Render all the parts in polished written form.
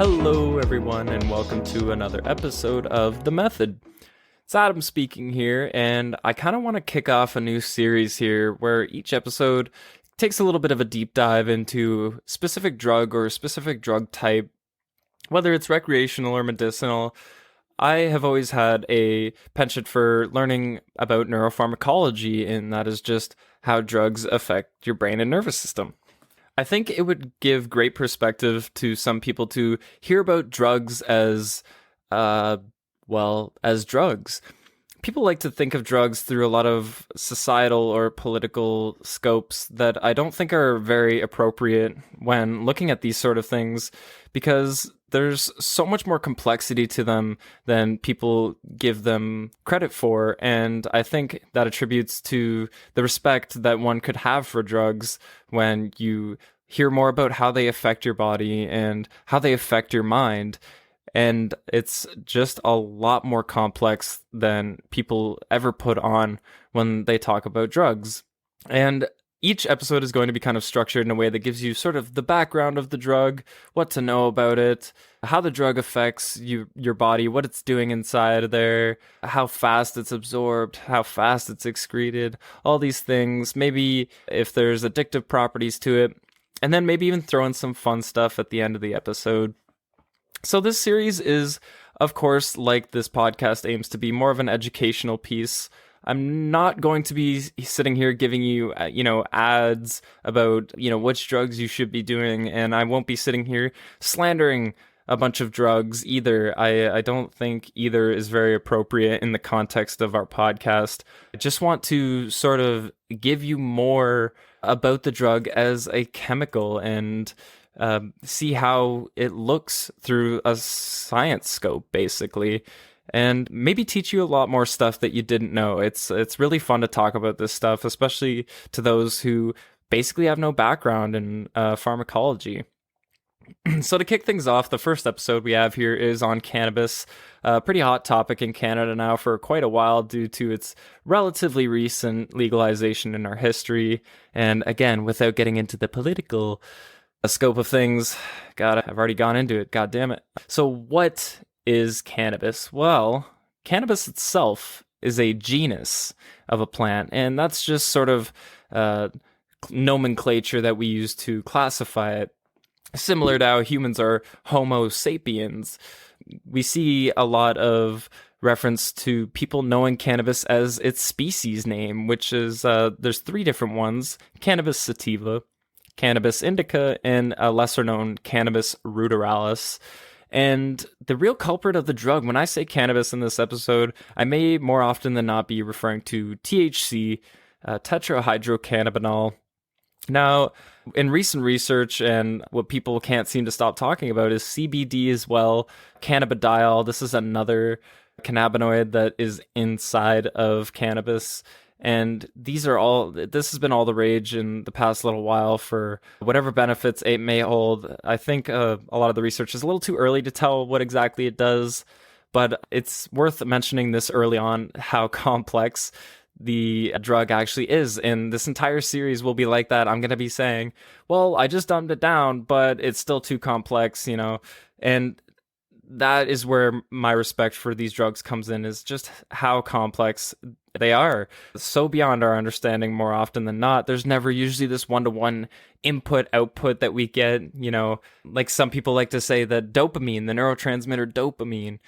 Hello, everyone, and welcome to another episode of The Method. It's Adam speaking here, and I kind of want to kick off a new series here where each episode takes a little bit of a deep dive into a specific drug or a specific drug type, whether it's recreational or medicinal. I have always had a penchant for learning about neuropharmacology, and that is just how drugs affect your brain and nervous system. I think it would give great perspective to some people to hear about drugs as, as drugs. People like to think of drugs through a lot of societal or political scopes that I don't think are very appropriate when looking at these sort of things, because there's so much more complexity to them than people give them credit for, and I think that attributes to the respect that one could have for drugs when you hear more about how they affect your body and how they affect your mind. And it's just a lot more complex than people ever put on when they talk about drugs. And each episode is going to be kind of structured in a way that gives you sort of the background of the drug, what to know about it, how the drug affects your body, what it's doing inside there, how fast it's absorbed, how fast it's excreted, all these things, maybe if there's addictive properties to it, and then maybe even throw in some fun stuff at the end of the episode. So this series is, of course, like this podcast aims to be, more of an educational piece. I'm not going to be sitting here giving you, ads about, which drugs you should be doing, and I won't be sitting here slandering a bunch of drugs either. I don't think either is very appropriate in the context of our podcast. I just want to sort of give you more about the drug as a chemical and see how it looks through a science scope, basically, and maybe teach you a lot more stuff that you didn't know. It's really fun to talk about this stuff, especially to those who basically have no background in pharmacology. So to kick things off, the first episode we have here is on cannabis, a pretty hot topic in Canada now for quite a while due to its relatively recent legalization in our history. And again, without getting into the political scope of things, God, I've already gone into it, god damn it. So what is cannabis? Well, cannabis itself is a genus of a plant, and that's just sort of nomenclature that we use to classify it. Similar to how humans are Homo sapiens, we see a lot of reference to people knowing cannabis as its species name, which is, there's three different ones: Cannabis sativa, Cannabis indica, and a lesser known Cannabis ruderalis. And the real culprit of the drug, when I say cannabis in this episode, I may more often than not be referring to THC, tetrahydrocannabinol. Now, in recent research, and what people can't seem to stop talking about, is CBD as well, cannabidiol. This is another cannabinoid that is inside of cannabis. And this has been all the rage in the past little while for whatever benefits it may hold. I think a lot of the research is a little too early to tell what exactly it does, but it's worth mentioning this early on, how complex the drug actually is. And this entire series will be like that. I'm going to be saying, well, I just dumbed it down, but it's still too complex, and that is where my respect for these drugs comes in, is just how complex they are. So beyond our understanding more often than not. There's never usually this one-to-one input-output that we get, like some people like to say that dopamine, the neurotransmitter dopamine,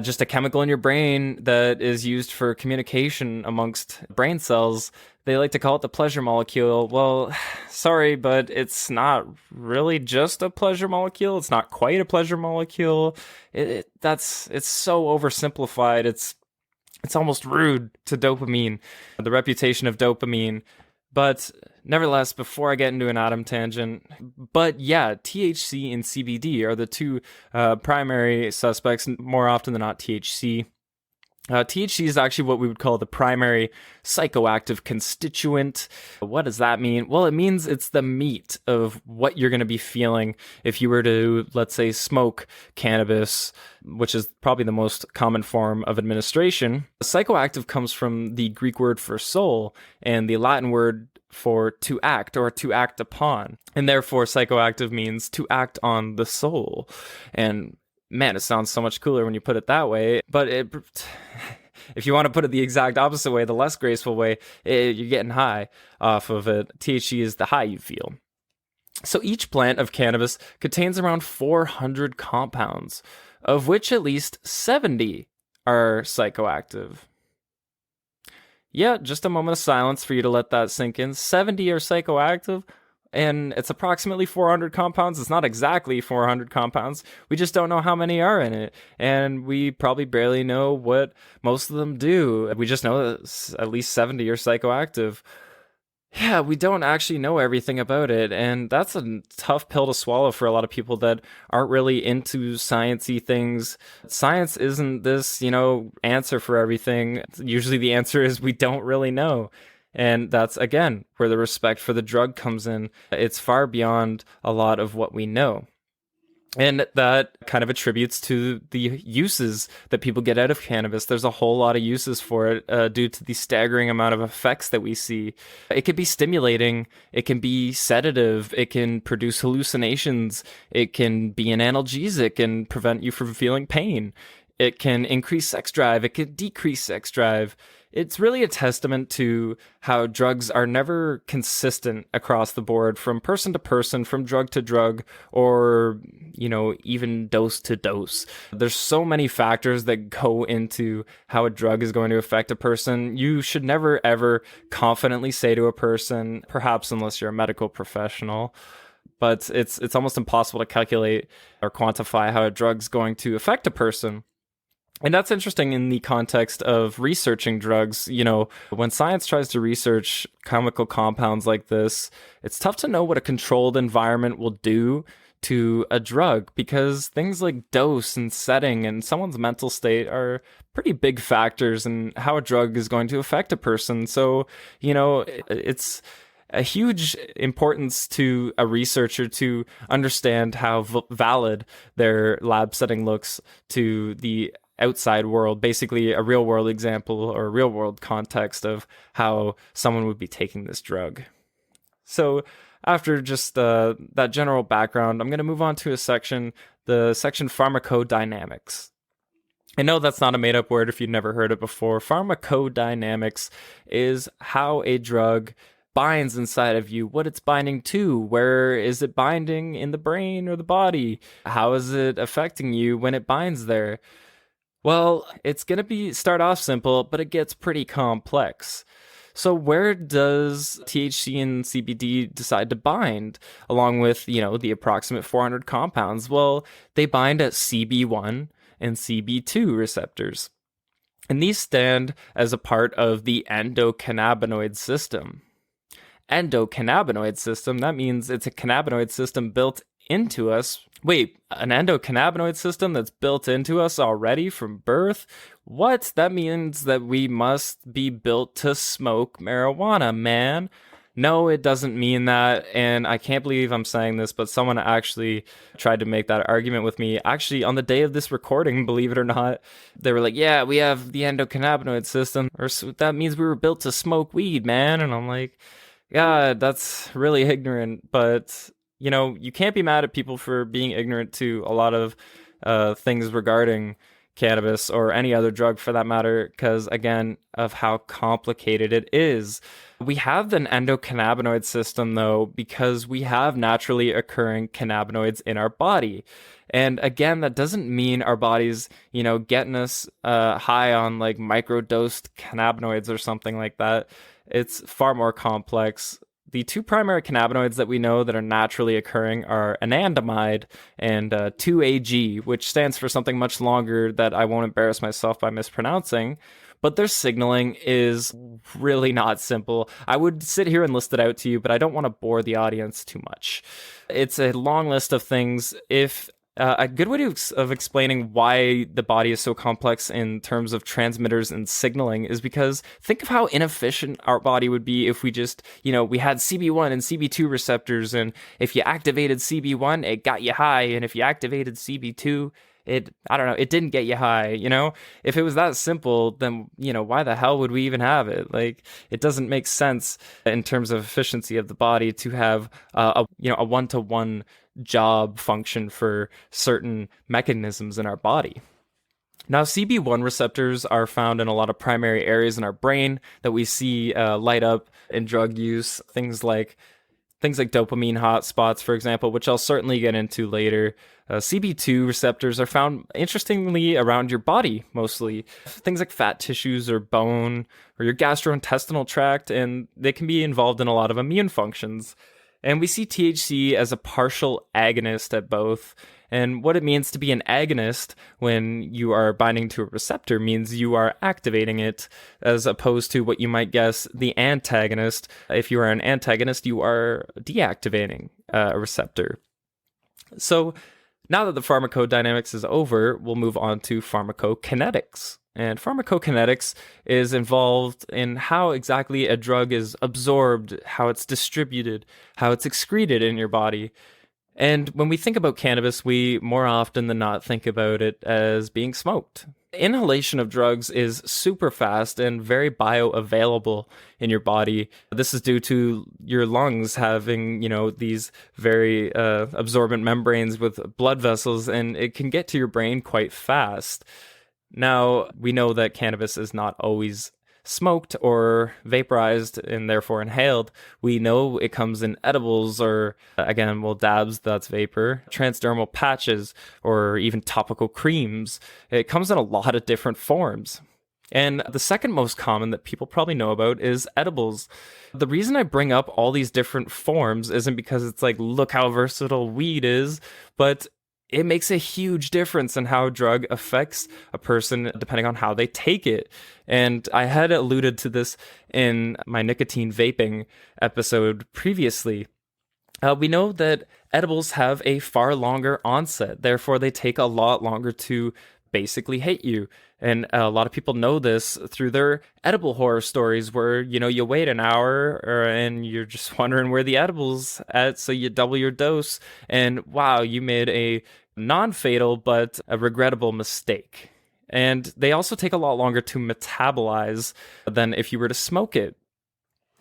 just a chemical in your brain that is used for communication amongst brain cells. They like to call it the pleasure molecule. Well, sorry, but it's not really just a pleasure molecule. It's not quite a pleasure molecule. It's so oversimplified. It's almost rude to dopamine, the reputation of dopamine. But nevertheless, before I get into an Adam tangent, but yeah, THC and CBD are the two primary suspects, more often than not THC. THC is actually what we would call the primary psychoactive constituent. What does that mean? Well, it means it's the meat of what you're going to be feeling if you were to, let's say, smoke cannabis, which is probably the most common form of administration. Psychoactive comes from the Greek word for soul and the Latin word for to act or to act upon. And therefore, psychoactive means to act on the soul. And man, it sounds so much cooler when you put it that way. But if you want to put it the exact opposite way, the less graceful way, you're getting high off of it. THC is the high you feel. So each plant of cannabis contains around 400 compounds, of which at least 70 are psychoactive. Yeah, just a moment of silence for you to let that sink in. 70 are psychoactive, and it's approximately 400 compounds. It's not exactly 400 compounds. We just don't know how many are in it, and we probably barely know what most of them do. We just know that at least 70 are psychoactive. Yeah, we don't actually know everything about it, and that's a tough pill to swallow for a lot of people that aren't really into sciencey things. Science isn't this, answer for everything. Usually the answer is we don't really know. And that's, again, where the respect for the drug comes in. It's far beyond a lot of what we know. And that kind of attributes to the uses that people get out of cannabis. There's a whole lot of uses for it due to the staggering amount of effects that we see. It can be stimulating. It can be sedative. It can produce hallucinations. It can be an analgesic and prevent you from feeling pain. It can increase sex drive. It can decrease sex drive. It's really a testament to how drugs are never consistent across the board, from person to person, from drug to drug, or, even dose to dose. There's so many factors that go into how a drug is going to affect a person. You should never, ever confidently say to a person, perhaps unless you're a medical professional, but it's almost impossible to calculate or quantify how a drug's going to affect a person. And that's interesting in the context of researching drugs. When science tries to research chemical compounds like this, it's tough to know what a controlled environment will do to a drug, because things like dose and setting and someone's mental state are pretty big factors in how a drug is going to affect a person. So, it's a huge importance to a researcher to understand how valid their lab setting looks to the outside world, basically a real world example or a real world context of how someone would be taking this drug. So after just that general background, I'm going to move on to the section pharmacodynamics. I know that's not a made up word if you've never heard it before. Pharmacodynamics is how a drug binds inside of you, what it's binding to, where is it binding in the brain or the body, how is it affecting you when it binds there. Well, it's going to start off simple, but it gets pretty complex. So where does THC and CBD decide to bind, along with, the approximate 400 compounds? Well, they bind at CB1 and CB2 receptors. And these stand as a part of the endocannabinoid system. Endocannabinoid system, that means it's a cannabinoid system built into us. Wait, an endocannabinoid system that's built into us already from birth? What? That means that we must be built to smoke marijuana, man. No, it doesn't mean that, and I can't believe I'm saying this, but someone actually tried to make that argument with me. Actually, on the day of this recording, believe it or not, they were like, yeah, we have the endocannabinoid system, or that means we were built to smoke weed, man. And I'm like, yeah, that's really ignorant, but you can't be mad at people for being ignorant to a lot of things regarding cannabis or any other drug for that matter, because, again, of how complicated it is. We have an endocannabinoid system, though, because we have naturally occurring cannabinoids in our body. And again, that doesn't mean our body's, getting us high on like microdosed cannabinoids or something like that. It's far more complex. The two primary cannabinoids that we know that are naturally occurring are anandamide and 2-AG, which stands for something much longer that I won't embarrass myself by mispronouncing. But their signaling is really not simple. I would sit here and list it out to you, but I don't want to bore the audience too much. It's a long list of things. A good way of explaining why the body is so complex in terms of transmitters and signaling is because think of how inefficient our body would be if we just, we had CB1 and CB2 receptors, and if you activated CB1, it got you high, and if you activated CB2, I don't know, it didn't get you high, you know? If it was that simple, then, why the hell would we even have it? Like, it doesn't make sense in terms of efficiency of the body to have a one-to-one job function for certain mechanisms in our body. Now, CB1 receptors are found in a lot of primary areas in our brain that we see light up in drug use. Things like dopamine hotspots, for example, which I'll certainly get into later. CB2 receptors are found, interestingly, around your body, mostly. Things like fat tissues or bone or your gastrointestinal tract, and they can be involved in a lot of immune functions. And we see THC as a partial agonist at both. And what it means to be an agonist when you are binding to a receptor means you are activating it, as opposed to what you might guess the antagonist. If you are an antagonist, you are deactivating a receptor. So now that the pharmacodynamics is over, we'll move on to pharmacokinetics. And pharmacokinetics is involved in how exactly a drug is absorbed, how it's distributed, how it's excreted in your body. And when we think about cannabis, we more often than not think about it as being smoked. Inhalation of drugs is super fast and very bioavailable in your body. This is due to your lungs having, these very absorbent membranes with blood vessels, and it can get to your brain quite fast. Now, we know that cannabis is not always smoked or vaporized and therefore inhaled. We know it comes in edibles or, again, dabs, that's vapor, transdermal patches, or even topical creams. It comes in a lot of different forms. And the second most common that people probably know about is edibles. The reason I bring up all these different forms isn't because it's like, look how versatile weed is, but it makes a huge difference in how a drug affects a person depending on how they take it. And I had alluded to this in my nicotine vaping episode previously. We know that edibles have a far longer onset, therefore they take a lot longer to basically hit you. And a lot of people know this through their edible horror stories where, you wait an hour and you're just wondering where the edibles at, so you double your dose and wow, you made a non-fatal but a regrettable mistake. And they also take a lot longer to metabolize than if you were to smoke it.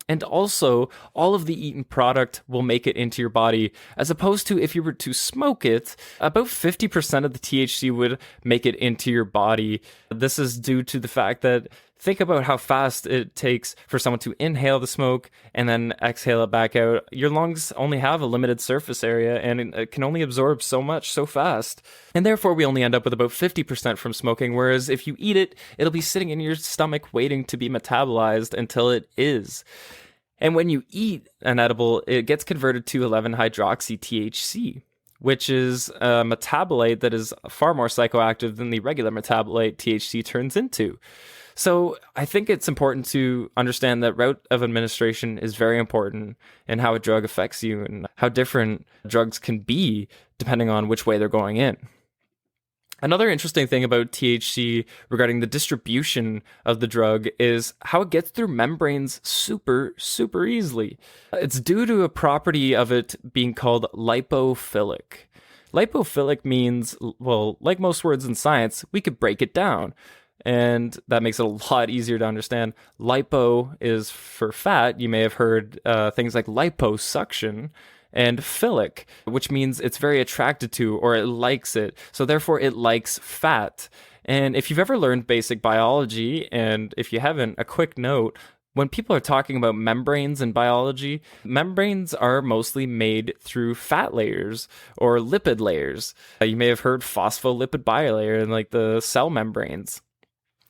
And also, all of the eaten product will make it into your body, as opposed to if you were to smoke it, about 50% of the THC would make it into your body. This is due to the fact that, think about how fast it takes for someone to inhale the smoke and then exhale it back out. Your lungs only have a limited surface area and it can only absorb so much so fast. And therefore, we only end up with about 50% from smoking, whereas if you eat it, it'll be sitting in your stomach waiting to be metabolized until it is. And when you eat an edible, it gets converted to 11-hydroxy-THC, which is a metabolite that is far more psychoactive than the regular metabolite THC turns into. So I think it's important to understand that route of administration is very important in how a drug affects you and how different drugs can be depending on which way they're going in. Another interesting thing about THC regarding the distribution of the drug is how it gets through membranes super, super easily. It's due to a property of it being called lipophilic. Lipophilic means, well, like most words in science, we could break it down. And that makes it a lot easier to understand. Lipo is for fat. You may have heard things like liposuction. And philic, which means it's very attracted to or it likes it. So therefore it likes fat. And if you've ever learned basic biology, and if you haven't, a quick note, when people are talking about membranes in biology, membranes are mostly made through fat layers or lipid layers. You may have heard phospholipid bilayer and like the cell membranes.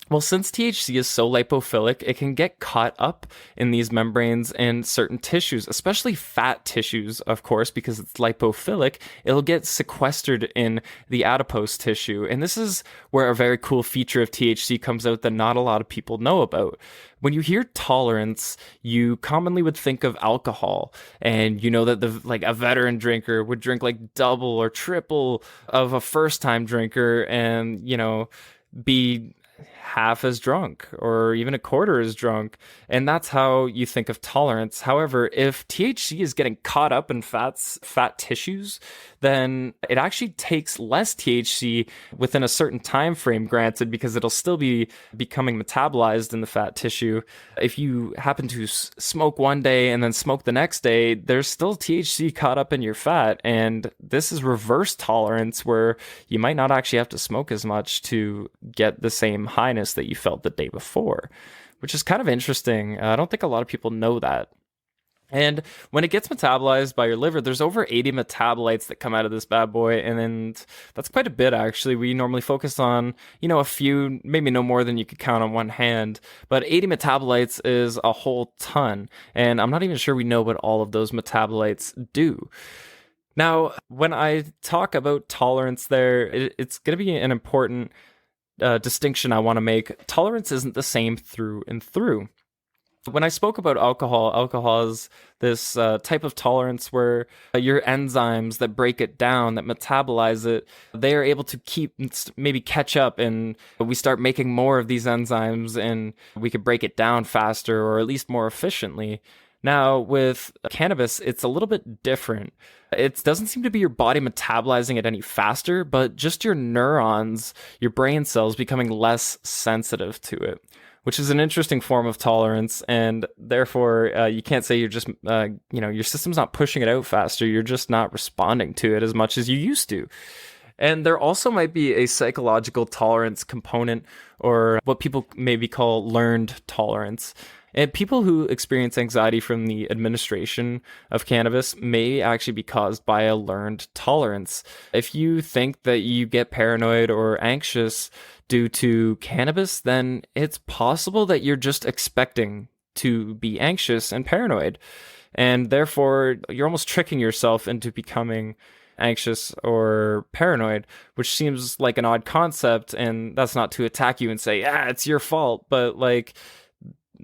Well, since THC is so lipophilic, it can get caught up in these membranes and certain tissues, especially fat tissues, of course, because it's lipophilic. It'll get sequestered in the adipose tissue. And this is where a very cool feature of THC comes out that not a lot of people know about. When you hear tolerance, you commonly would think of alcohol, and you know that a veteran drinker would drink like double or triple of a first-time drinker and, be half as drunk or even a quarter as drunk. And that's how you think of tolerance. However, if THC is getting caught up in fat tissues, then it actually takes less THC within a certain time frame, granted, because it'll still be becoming metabolized in the fat tissue. If you happen to smoke one day and then smoke the next day, there's still THC caught up in your fat, and this is reverse tolerance, where you might not actually have to smoke as much to get the same highness that you felt the day before, which is kind of interesting. I don't think a lot of people know that. And when it gets metabolized by your liver, there's over 80 metabolites that come out of this bad boy. And then that's quite a bit, actually. We normally focus on, a few, maybe no more than you could count on one hand. But 80 metabolites is a whole ton. And I'm not even sure we know what all of those metabolites do. Now, when I talk about tolerance there, it's going to be an important distinction I want to make. Tolerance isn't the same through and through. When I spoke about alcohol is this type of tolerance where your enzymes that break it down, that metabolize it, they are able to maybe catch up, and we start making more of these enzymes, and we could break it down faster, or at least more efficiently. Now, with cannabis, it's a little bit different. It doesn't seem to be your body metabolizing it any faster, but just your neurons, your brain cells becoming less sensitive to it, which is an interesting form of tolerance. And therefore, you can't say you're just, your system's not pushing it out faster. You're just not responding to it as much as you used to. And there also might be a psychological tolerance component, or what people maybe call learned tolerance. And people who experience anxiety from the administration of cannabis may actually be caused by a learned tolerance. If you think that you get paranoid or anxious due to cannabis, then it's possible that you're just expecting to be anxious and paranoid. And therefore, you're almost tricking yourself into becoming anxious or paranoid, which seems like an odd concept. And that's not to attack you and say, it's your fault. But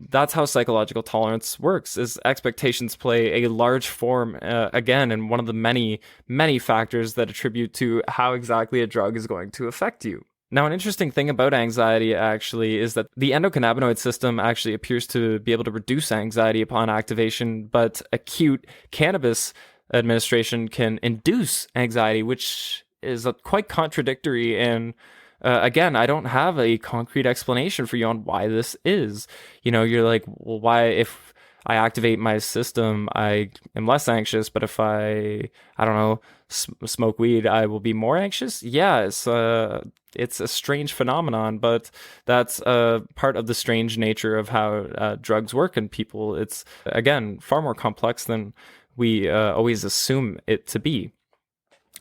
that's how psychological tolerance works, is expectations play a large form, again, and one of the many, many factors that attribute to how exactly a drug is going to affect you. Now, an interesting thing about anxiety, actually, is that the endocannabinoid system actually appears to be able to reduce anxiety upon activation, but acute cannabis administration can induce anxiety, which is quite contradictory. And again, I don't have a concrete explanation for you on why this is. You're like, well, why, if I activate my system, I am less anxious, but if I don't know, smoke weed, I will be more anxious? Yeah, it's a strange phenomenon, but that's part of the strange nature of how drugs work in people. It's, again, far more complex than we always assume it to be.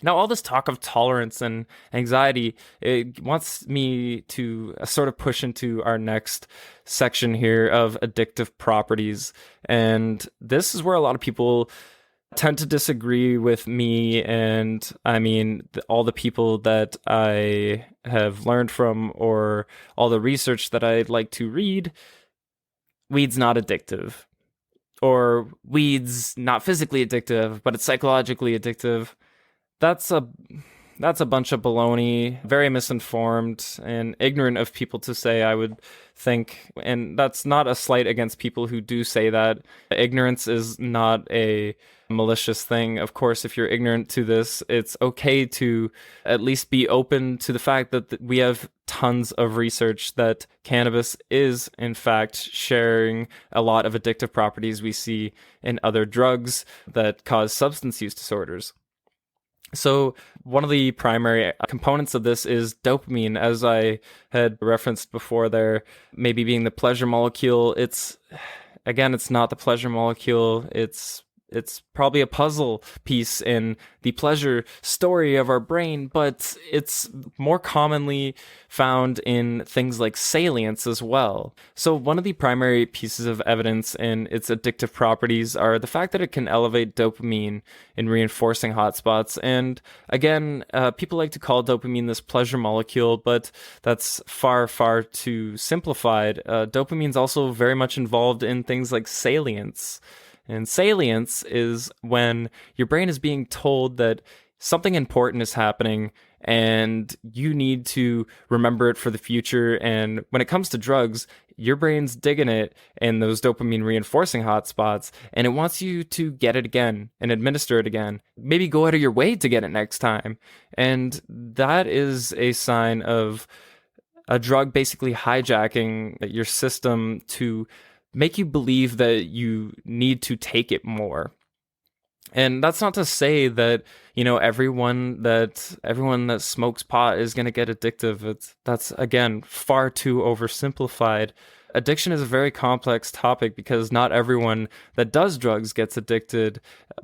Now, all this talk of tolerance and anxiety, it wants me to sort of push into our next section here of addictive properties. And this is where a lot of people tend to disagree with me, and I mean, all the people that I have learned from, or all the research that I'd like to read. Weed's not addictive. Or weed's not physically addictive, but it's psychologically addictive. That's a bunch of baloney, very misinformed and ignorant of people to say, I would think. And that's not a slight against people who do say that. Ignorance is not a malicious thing. Of course, if you're ignorant to this, it's okay to at least be open to the fact that we have tons of research that cannabis is, in fact, sharing a lot of addictive properties we see in other drugs that cause substance use disorders. So one of the primary components of this is dopamine, as I had referenced before there, maybe being the pleasure molecule. It's not the pleasure molecule. It's probably a puzzle piece in the pleasure story of our brain, but it's more commonly found in things like salience as well. So one of the primary pieces of evidence in its addictive properties are the fact that it can elevate dopamine in reinforcing hotspots. And again, people like to call dopamine this pleasure molecule, but that's far, far too simplified. Dopamine's also very much involved in things like salience. And salience is when your brain is being told that something important is happening, and you need to remember it for the future. And when it comes to drugs, your brain's digging it in those dopamine reinforcing hotspots, and it wants you to get it again and administer it again. Maybe go out of your way to get it next time. And that is a sign of a drug basically hijacking your system to make you believe that you need to take it more. And that's not to say that, everyone that smokes pot is going to get addictive. That's again far too oversimplified. Addiction is a very complex topic because not everyone that does drugs gets addicted,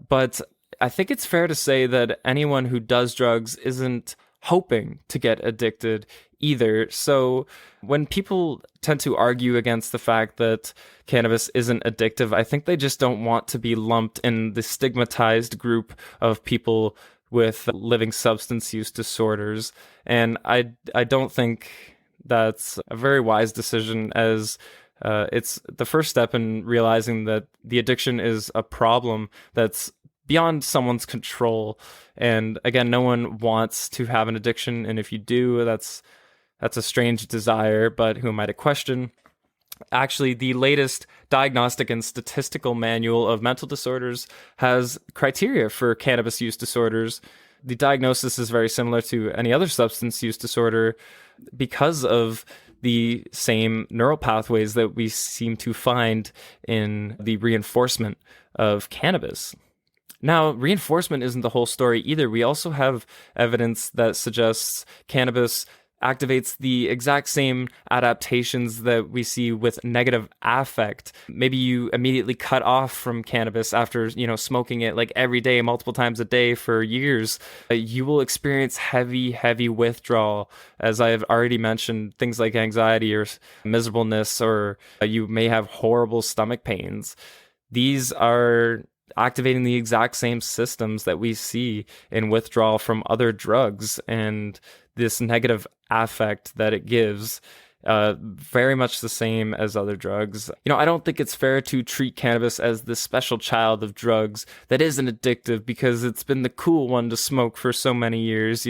but I think it's fair to say that anyone who does drugs isn't hoping to get addicted either. So when people tend to argue against the fact that cannabis isn't addictive, I think they just don't want to be lumped in the stigmatized group of people with living substance use disorders. And I don't think that's a very wise decision, as it's the first step in realizing that the addiction is a problem that's beyond someone's control. And again, no one wants to have an addiction, and if you do, that's a strange desire, but who am I to question? Actually, the latest diagnostic and statistical manual of mental disorders has criteria for cannabis use disorders. The diagnosis is very similar to any other substance use disorder because of the same neural pathways that we seem to find in the reinforcement of cannabis. Now, reinforcement isn't the whole story either. We also have evidence that suggests cannabis activates the exact same adaptations that we see with negative affect. Maybe you immediately cut off from cannabis after, smoking it like every day, multiple times a day for years. You will experience heavy withdrawal. As I have already mentioned, things like anxiety or miserableness, or you may have horrible stomach pains. These are activating the exact same systems that we see in withdrawal from other drugs, and this negative affect that it gives, very much the same as other drugs. I don't think it's fair to treat cannabis as this special child of drugs that isn't addictive because it's been the cool one to smoke for so many years.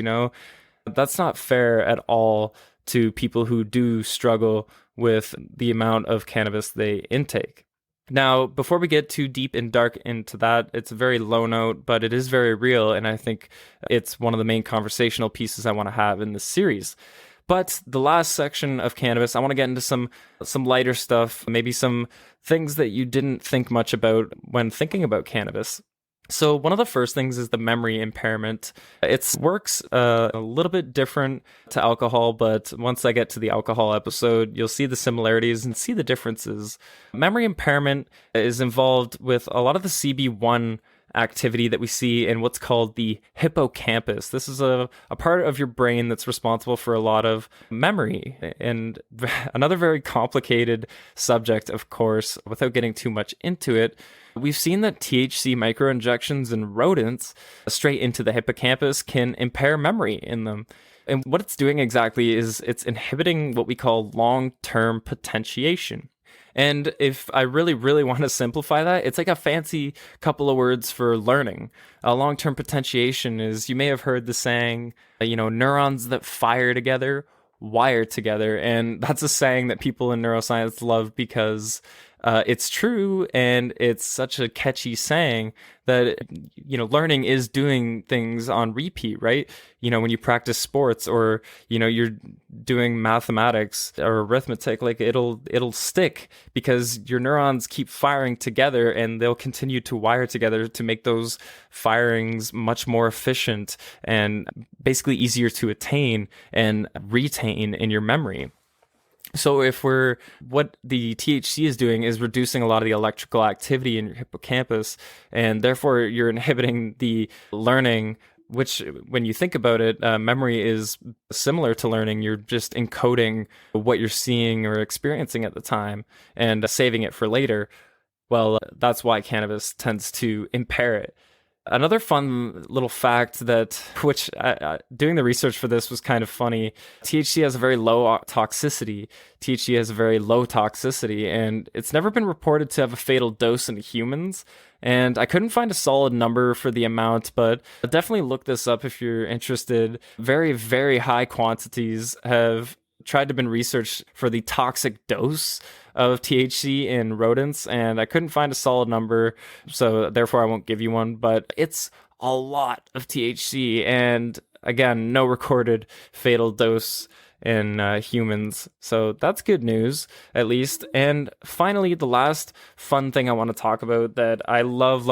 That's not fair at all to people who do struggle with the amount of cannabis they intake. Now, before we get too deep and dark into that, it's a very low note, but it is very real, and I think it's one of the main conversational pieces I want to have in this series. But the last section of cannabis, I want to get into some lighter stuff, maybe some things that you didn't think much about when thinking about cannabis. So one of the first things is the memory impairment. It works a little bit different to alcohol, but once I get to the alcohol episode, you'll see the similarities and see the differences. Memory impairment is involved with a lot of the CB1 activity that we see in what's called the hippocampus. This is a part of your brain that's responsible for a lot of memory, and another very complicated subject, of course, without getting too much into it. We've seen that THC microinjections in rodents straight into the hippocampus can impair memory in them. And what it's doing exactly is it's inhibiting what we call long-term potentiation. And if I really, really want to simplify that, it's like a fancy couple of words for learning. Long-term potentiation is, you may have heard the saying, neurons that fire together wire together. And that's a saying that people in neuroscience love because it's true, and it's such a catchy saying that, learning is doing things on repeat, right? When you practice sports, or, you're doing mathematics or arithmetic, like it'll stick because your neurons keep firing together, and they'll continue to wire together to make those firings much more efficient and basically easier to attain and retain in your memory. So what the THC is doing is reducing a lot of the electrical activity in your hippocampus, and therefore you're inhibiting the learning, which, when you think about it, memory is similar to learning. You're just encoding what you're seeing or experiencing at the time and saving it for later. Well, that's why cannabis tends to impair it. Another fun little fact that, which doing the research for this was kind of funny. THC has a very low toxicity. THC has a very low toxicity, and it's never been reported to have a fatal dose in humans. And I couldn't find a solid number for the amount, but definitely look this up if you're interested. Very, very high quantities have tried to been researched for the toxic dose of THC in rodents, and I couldn't find a solid number, so therefore I won't give you one, but it's a lot of THC, and again, no recorded fatal dose in humans. So that's good news, at least. And finally, the last fun thing I want to talk about that I love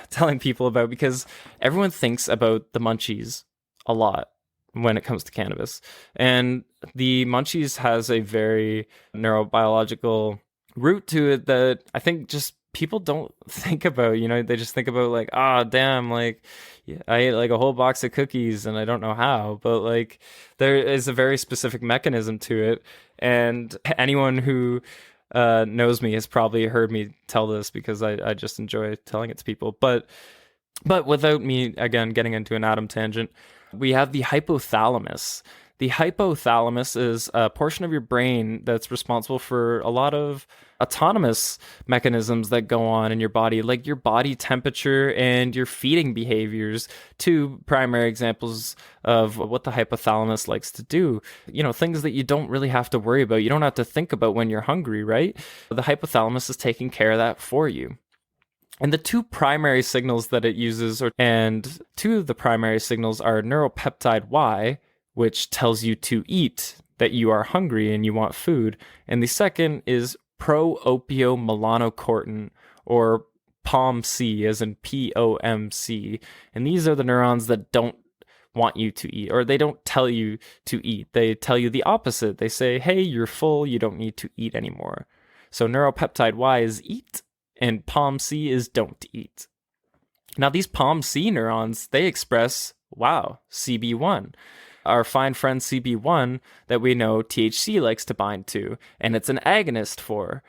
telling people about, because everyone thinks about the munchies a lot when it comes to cannabis. And the munchies has a very neurobiological root to it that I think just people don't think about. They just think about like, damn, like, yeah, I ate like a whole box of cookies and I don't know how, but like there is a very specific mechanism to it. And anyone who knows me has probably heard me tell this, because I just enjoy telling it to people. But without me, again, getting into an atom tangent, we have the hypothalamus. The hypothalamus is a portion of your brain that's responsible for a lot of autonomous mechanisms that go on in your body, like your body temperature and your feeding behaviors. Two primary examples of what the hypothalamus likes to do. Things that you don't really have to worry about. You don't have to think about when you're hungry, right? The hypothalamus is taking care of that for you. And the two primary signals that it uses, and two of the primary signals are neuropeptide Y, which tells you to eat, that you are hungry and you want food. And the second is pro-opiomelanocortin, or POMC, as in POMC. And these are the neurons that don't want you to eat, or they don't tell you to eat. They tell you the opposite. They say, hey, you're full, you don't need to eat anymore. So neuropeptide Y is eat, and POMC is don't eat. Now, these POMC neurons, they express, CB1, our fine friend CB1 that we know THC likes to bind to, and it's an agonist for.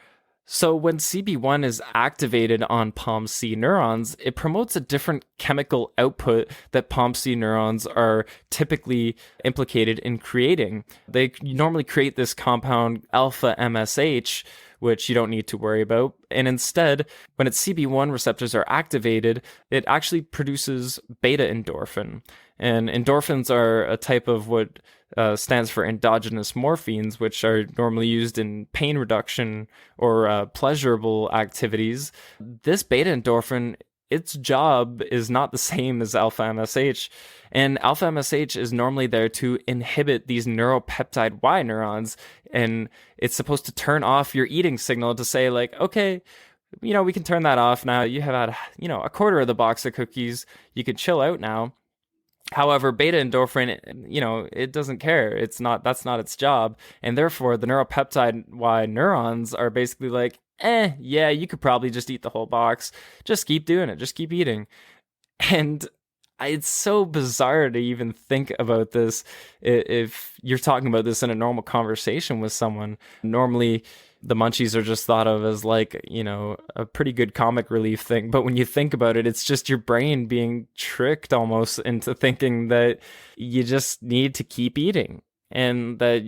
So when CB1 is activated on POMC neurons, it promotes a different chemical output that POMC neurons are typically implicated in creating. They normally create this compound alpha MSH, which you don't need to worry about. And instead, when its CB1 receptors are activated, it actually produces beta endorphin. And endorphins are a type of what stands for endogenous morphines, which are normally used in pain reduction or pleasurable activities. This beta endorphin, its job is not the same as alpha MSH. And alpha MSH is normally there to inhibit these neuropeptide Y neurons. And it's supposed to turn off your eating signal to say, like, okay, we can turn that off now. You have had, a quarter of the box of cookies. You can chill out now. However, beta endorphin, it doesn't care. That's not its job. And therefore, the neuropeptide Y neurons are basically like, yeah, you could probably just eat the whole box. Just keep doing it. Just keep eating. And it's so bizarre to even think about this if you're talking about this in a normal conversation with someone. Normally, the munchies are just thought of as like, a pretty good comic relief thing. But when you think about it, it's just your brain being tricked almost into thinking that you just need to keep eating, and that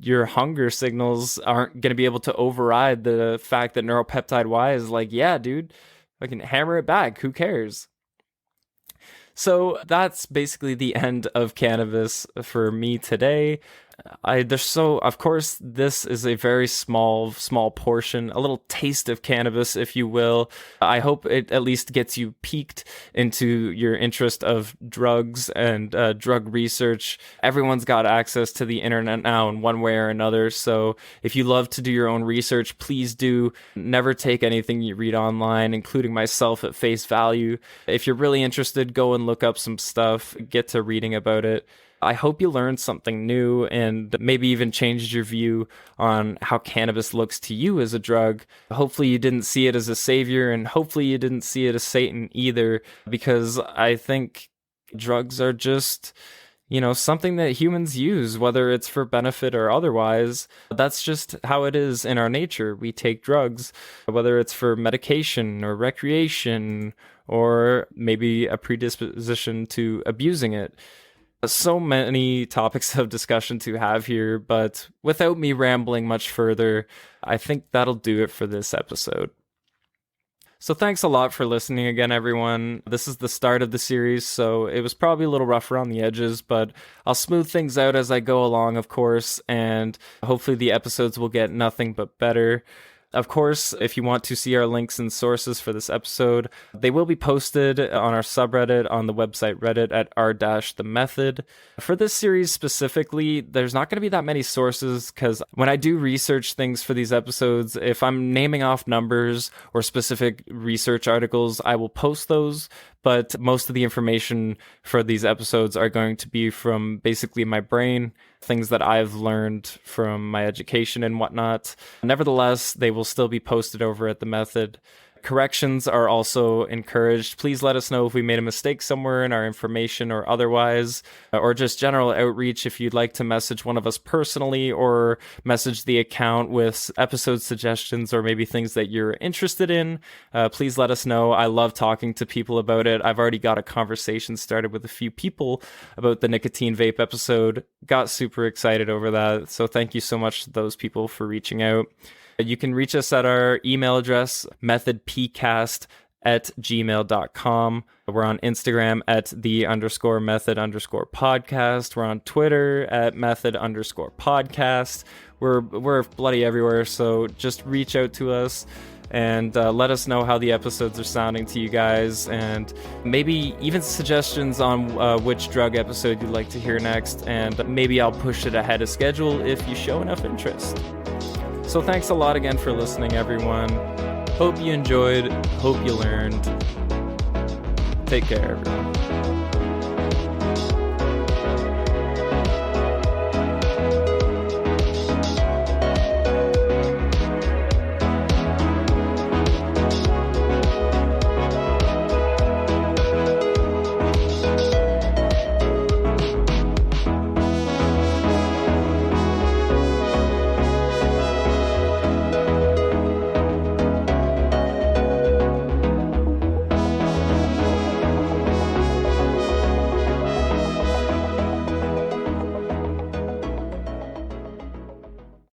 your hunger signals aren't going to be able to override the fact that neuropeptide Y is like, yeah, dude, I can hammer it back. Who cares? So that's basically the end of cannabis for me today. Of course, this is a very small portion, a little taste of cannabis, if you will. I hope it at least gets you piqued into your interest of drugs and drug research. Everyone's got access to the internet now in one way or another. So if you love to do your own research, please do. Never take anything you read online, including myself, at face value. If you're really interested, go and look up some stuff, get to reading about it. I hope you learned something new and maybe even changed your view on how cannabis looks to you as a drug. Hopefully you didn't see it as a savior, and hopefully you didn't see it as Satan either, because I think drugs are just, something that humans use, whether it's for benefit or otherwise. That's just how it is in our nature. We take drugs, whether it's for medication or recreation or maybe a predisposition to abusing it. So many topics of discussion to have here, but without me rambling much further, I think that'll do it for this episode. So thanks a lot for listening again, everyone. This is the start of the series, so it was probably a little rough around the edges, but I'll smooth things out as I go along, of course, and hopefully the episodes will get nothing but better. Of course, if you want to see our links and sources for this episode, they will be posted on our subreddit on the website Reddit at r-the-method. For this series specifically, there's not going to be that many sources because when I do research things for these episodes, if I'm naming off numbers or specific research articles, I will post those. But most of the information for these episodes are going to be from basically my brain, things that I've learned from my education and whatnot. Nevertheless, they will still be posted over at The Method. Corrections are also encouraged. Please let us know if we made a mistake somewhere in our information or otherwise, or just general outreach if you'd like to message one of us personally or message the account with episode suggestions or maybe things that you're interested in. Please let us know. I love talking to people about it. I've already got a conversation started with a few people about the nicotine vape episode. Got super excited over that. So thank you so much to those people for reaching out. You can reach us at our email address, methodpcast@gmail.com. We're on Instagram at @the_method_podcast. We're on Twitter at method_podcast. We're bloody everywhere, so just reach out to us and let us know how the episodes are sounding to you guys, and maybe even suggestions on which drug episode you'd like to hear next, and maybe I'll push it ahead of schedule if you show enough interest. So thanks a lot again for listening, everyone. Hope you enjoyed. Hope you learned. Take care, everyone.